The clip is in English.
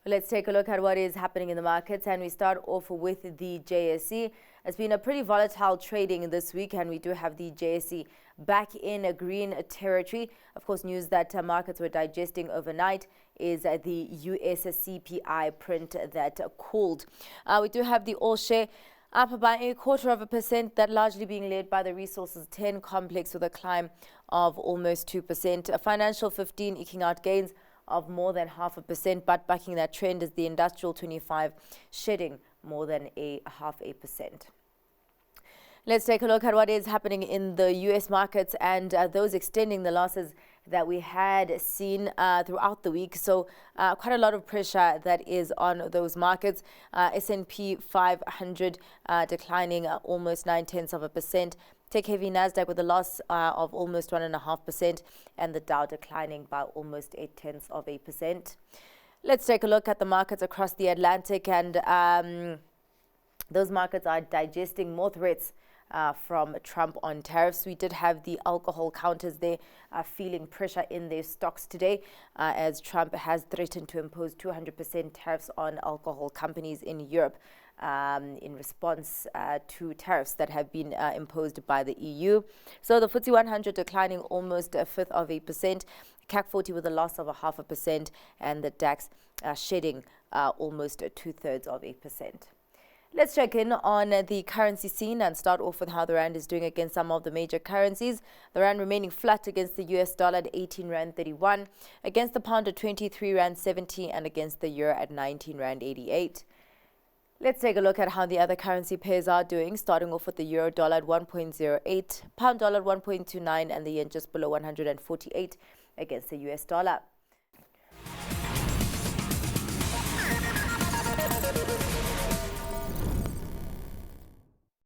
Let's take a look at what is happening in the markets, and we start off with the JSE. It's been a pretty volatile trading this week, and we do have the JSE back in a green territory. Of course, news that markets were digesting overnight is the US CPI print that cooled. We do have the all share up by 0.25%, that largely being led by the Resources 10 complex with a climb of almost 2%. A Financial 15 eking out gains of more than 0.5%, but backing that trend is the Industrial 25 shedding more than 0.5%. Let's take a look at what is happening in the US markets and those extending the losses that we had seen throughout the week. So quite a lot of pressure that is on those markets. S&P 500 declining almost 0.9%. Tech-heavy Nasdaq with a loss of almost 1.5%, and the Dow declining by almost 0.8%. Let's take a look at the markets across the Atlantic, and those markets are digesting more threats from Trump on tariffs. We did have the alcohol counters there feeling pressure in their stocks today as Trump has threatened to impose 200% tariffs on alcohol companies in Europe in response to tariffs that have been imposed by the EU. So the FTSE 100 declining almost 0.5%, CAC 40 with a loss of 0.5%, and the DAX shedding almost 0.2%. Let's check in on the currency scene and start off with how the rand is doing against some of the major currencies. The rand remaining flat against the US dollar at 18 rand 31, against the pound at 23 rand 70, and against the euro at 19 rand 88. Let's take a look at how the other currency pairs are doing, starting off with the euro dollar at 1.08, pound dollar at 1.29, and the yen just below 148 against the US dollar.